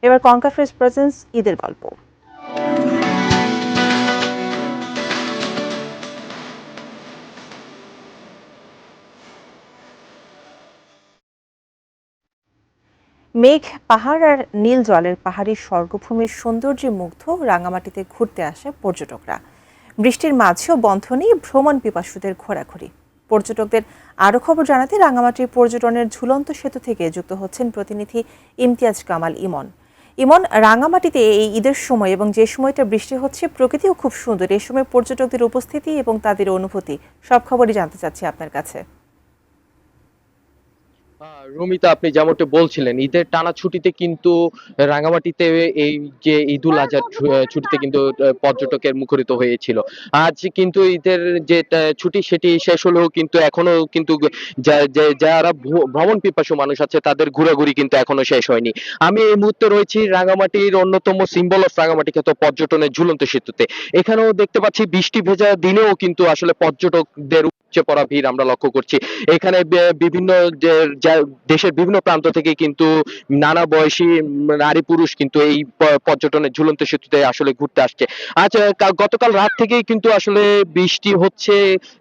এবার কনকাফেস প্রেজেন্স ঈদের গল্প। মেঘ, পাহাড় আর নীল জলের পাহাড়ি স্বর্গভূমির সৌন্দর্যে মুগ্ধ রাঙামাটিতে ঘুরতে আসে পর্যটকরা। বৃষ্টির মাঝেও বন্ধ নেই ভ্রমণ পিপাসুদের ঘোরাঘুরি। পর্যটকদের আরও খবর জানাতে রাঙামাটির পর্যটনের ঝুলন্ত সেতু থেকে যুক্ত হচ্ছেন প্রতিনিধি ইমতিয়াজ কামাল ইমন। ইমন, রাঙামাটিতে এই ঈদের সময় এবং যে সময়টা বৃষ্টি হচ্ছে প্রকৃতিও খুব সুন্দর, এই সময় পর্যটকদের উপস্থিতি এবং তাদের অনুভূতি সব খবরই জানতে চাচ্ছি আপনার কাছে। রমিতা, আপনি যেমনটা বলছিলেন ঈদের টানা ছুটিতে কিন্তু রাঙামাটিতে এই যে ঈদুল আজহার ছুটিতে কিন্তু পর্যটকের মুখরিত হয়েছিল। আজ কিন্তু ঈদের যে ছুটি সেটি শেষ হলেও কিন্তু এখনো কিন্তু যারা ভ্রমণ পিপাসু মানুষ আছে তাদের ঘোরাঘুরি কিন্তু এখনো শেষ হয়নি। আমি এই মুহূর্তে রয়েছি রাঙামাটির অন্যতম সিম্বল অফ রাঙামাটি খ্যাত পর্যটনের ঝুলন্ত সেতুতে। এখানেও দেখতে পাচ্ছি বৃষ্টি ভেজা দিনেও কিন্তু আসলে পর্যটকদের উপচে পড়া ভিড় আমরা লক্ষ্য করছি। এখানে বিভিন্ন দেশের বিভিন্ন প্রান্ত থেকে কিন্তু নানা বয়সী নারী পুরুষ কিন্তু এই পর্যটনের ঝুলন্ত সেতুতে আসলে ঘুরতে আসছে। আচ্ছা, গতকাল রাত থেকেই কিন্তু আসলে বৃষ্টি হচ্ছে,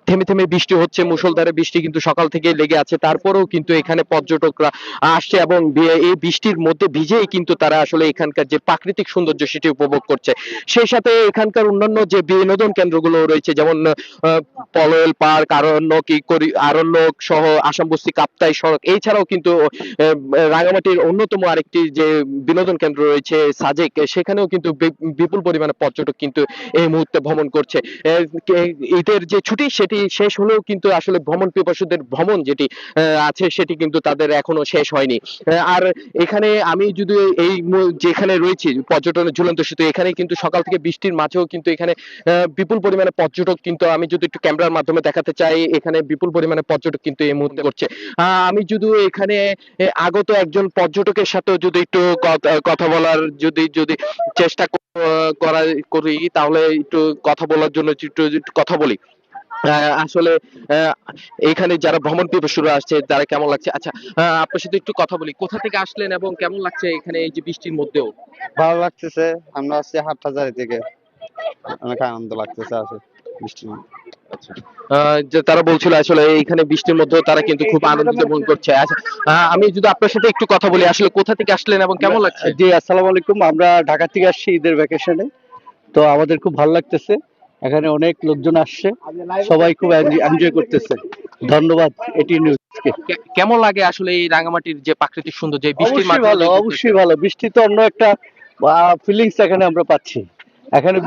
থেমে থেমে বৃষ্টি হচ্ছে, মুষলধারে বৃষ্টি কিন্তু সকাল থেকে লেগে আছে। তারপরেও কিন্তু এখানে পর্যটকরা আসছে এবং এই বৃষ্টির মধ্যে ভিজেই কিন্তু তারা আসলে এখানকার যে প্রাকৃতিক সৌন্দর্য সেটি উপভোগ করছে। সেই সাথে এখানকার অন্যান্য যে বিনোদন কেন্দ্রগুলো রয়েছে, যেমন পলয়েল পার্ক, আরণ্যক সহ আসামবস্তি কাপ্তাই সড়ক, এছাড়াও কিন্তু রাঙামাটির অন্যতম আরেকটি যে বিনোদন কেন্দ্র রয়েছে সাজেক, সেখানেও কিন্তু বিপুল পরিমাণে পর্যটক কিন্তু এই মুহূর্তে ভ্রমণ করছে। ঈদের যে ছুটি সেটি শেষ হলেও কিন্তু আসলে ভ্রমণ পিপাসুদের ভ্রমণ যেটি আছে সেটি কিন্তু তাদের এখনো শেষ হয়নি। আর এখানে আমি যদি যেখানে রয়েছি পর্যটনের ঝুলন্ত সেতু, এখানে কিন্তু সকাল থেকে বৃষ্টির মাঝেও কিন্তু এখানে বিপুল পরিমাণে পর্যটক কিন্তু, আমি যদি একটু ক্যামেরার মাধ্যমে দেখাতে চাই, এখানে বিপুল পরিমাণে পর্যটক কিন্তু এই মুহূর্তে করছে। আমি যদি এখানে আগত একজন পর্যটকের সাথেও যদি একটু কথা বলার যদি যদি চেষ্টা করা করি, তাহলে একটু কথা বলার জন্য একটু কথা বলি। আসলে এখানে যারা ভ্রমণ পিপাসুরা আসছে তারা কেমন লাগছে, আচ্ছা আপনার সাথে একটু কথা বলি। কোথা থেকে আসলেন এবং কেমন লাগছে এখানে এই যে বৃষ্টির মধ্যেও? ভালো লাগতেছে। আমরা আসছি হাটহাজারী থেকে। অনেক আনন্দ লাগতেছে আসলে বৃষ্টির মধ্যে। আচ্ছা, যে তারা বলছিল আসলে এইখানে বৃষ্টির মধ্যেও তারা কিন্তু খুব আনন্দিত মন করছে। আচ্ছা, আমি যদি আপনার সাথে একটু কথা বলি, আসলে কোথা থেকে আসলেন এবং কেমন লাগছে? জি, আসসালামু আলাইকুম। আমরা ঢাকা থেকে আসছি ঈদের ভ্যাকেশনে। তো আমাদের খুব ভালো লাগতেছে। এখানে অনেক লোকজন আসছে, সবাই খুব এনজয় করতেছে। ধন্যবাদ এটি নিউজকে। কেমন লাগে আসলে এই রাঙামাটির যে প্রাকৃতিক সৌন্দর্য এই বৃষ্টির অবশ্যই মাধ্যমে ভালো, যে ঘুরতেছে? অবশ্যই ভালো। বৃষ্টি তো অন্য একটা ফিলিংস এখানে আমরা পাচ্ছি। এখানে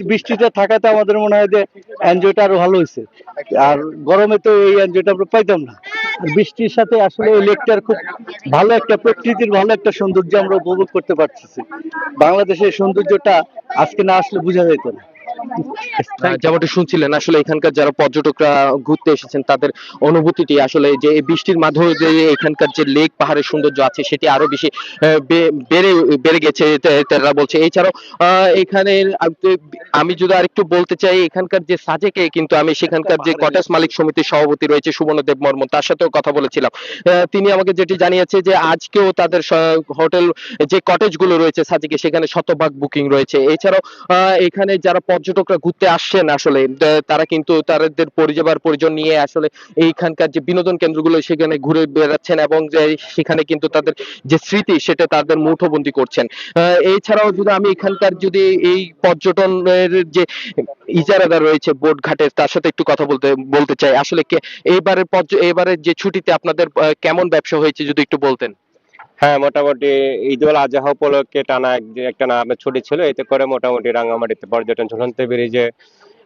বৃষ্টিটা থাকাতে আমাদের মনে হয় যে এনজয়টা আরো ভালো হয়েছে। আর গরমে তো এই এনজয়টা আমরা পাইতাম না। আর বৃষ্টির সাথে আসলে এই লেকটার খুব ভালো একটা প্রকৃতির ভালো একটা সৌন্দর্য আমরা উপভোগ করতে পারতেছি। বাংলাদেশের সৌন্দর্যটা আজকে না আসলে বোঝা যেত না। যেমনটি শুনছিলেন আসলে এখানকার যারা পর্যটকরা ঘুরতে এসেছেন তাদের অনুভূতিটি আসলে যে এই বৃষ্টির মাধ্যমে যে এখানকার যে লেক পাহাড়ের সৌন্দর্য আছে সেটি আরো বেশি বেড়ে বেড়ে গেছে তারা বলছে। এছাড়াও এখানে আমি যদি আরেকটু বলতে চাই, এখানকার যে সাজেকে কিন্তু আমি সেখানকার যে কটেজ মালিক সমিতির সভাপতি রয়েছে সুবর্ণদেব বর্মন, তার সাথেও কথা বলেছিলাম। তিনি আমাকে যেটি জানিয়েছে যে আজকেও তাদের হোটেল যে কটেজ গুলো রয়েছে সাজেকে সেখানে শতভাগ বুকিং রয়েছে। এছাড়াও এখানে যারা পর্যটকরা ঘুরতে আসছেন আসলে তারা কিন্তু তাদের পরিজন নিয়ে আসলে এইখানকার যে বিনোদন কেন্দ্রগুলো সেখানে ঘুরে বেড়াচ্ছেন এবং সেখানে কিন্তু তাদের যে স্মৃতি সেটা তাদের মুঠোবন্দি করছেন। এছাড়াও যদি আমি এখানকার যদি এই পর্যটনের যে ইজারাদার রয়েছে বোট ঘাটের, তার সাথে একটু কথা বলতে চাই। আসলে এবারের যে ছুটিতে আপনাদের কেমন ব্যবসা হয়েছে যদি একটু বলতেন। হ্যাঁ, মোটামুটি ঈদুল আজহা উপলক্ষে টানা একটা না আপনার ছুটি ছিল, এতে করে মোটামুটি রাঙামাটিতে পর্যটন ঝুলন্ত ব্রিজে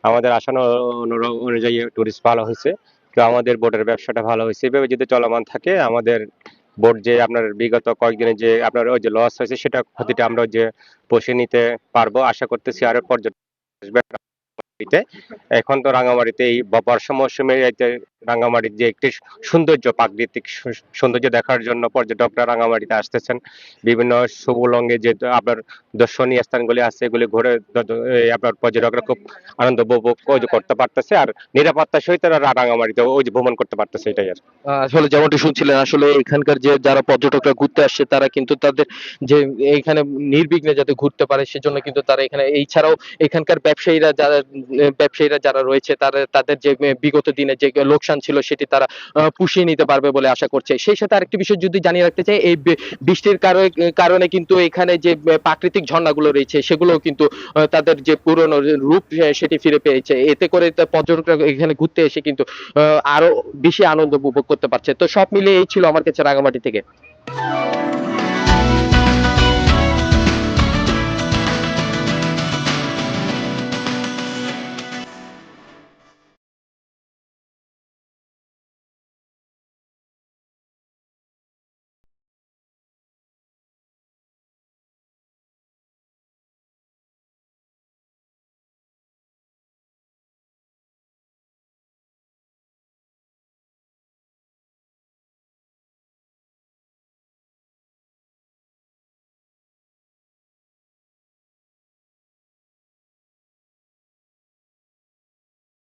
আমাদের আসানো অনুযায়ী টুরিস্ট ভালো হয়েছে। তো আমাদের বোটের ব্যবসাটা ভালো হয়েছে। এভাবে যদি চলমান থাকে আমাদের বোট যে আপনার বিগত কয়েকদিনে যে আপনার ওই যে লস হয়েছে সেটা ক্ষতিটা আমরা যে পুষিয়ে নিতে পারবো আশা করতেছি। আরো পর্যটন আসবে। এখন তো রাঙামাটিতে এই বর্ষা মৌসুমে রাঙামাটির যে একটি সৌন্দর্য, প্রাকৃতিক সৌন্দর্য দেখার জন্য পর্যটকরা রাঙামাটিতে আসতেছেন। বিভিন্ন সুবলঙ্গে যে আপনার দর্শনীয় স্থানগুলি আছে, এগুলি ঘুরে আপনার পর্যটকরা খুব আনন্দ উপভোগ করতে পারতেছে, আর নিরাপত্তার সহিত তারা রাঙামাটিতে ওই যে ভ্রমণ করতে পারতেছে, এটাই আর কি। আসলে যেমনটি শুনছিলেন, আসলে এখানকার যে যারা পর্যটকরা ঘুরতে আসছে তারা কিন্তু তাদের যে এখানে নির্বিঘ্নে যাতে ঘুরতে পারে সেজন্য কিন্তু তারা এখানে, এছাড়াও এখানকার ব্যবসায়ীরা যারা রয়েছে তাদের যে বিগত দিনে যে লোকসান ছিল সেটি তারা পুষিয়ে নিতে পারবে বলে আশা করছে। সেই সাথে আরেকটি বিষয় যদি জানিয়ে রাখতে চাই, এই বৃষ্টির কারণে কিন্তু এখানে যে প্রাকৃতিক ঝর্ণাগুলো রয়েছে সেগুলো কিন্তু তাদের যে পুরনো রূপ সেটি ফিরে পেয়েছে। এতে করে পর্যটকরা এখানে ঘুরতে এসে কিন্তু আরো বেশি আনন্দ উপভোগ করতে পারছে। তো সব মিলিয়ে এই ছিল আমার কাছে রাঙামাটি থেকে।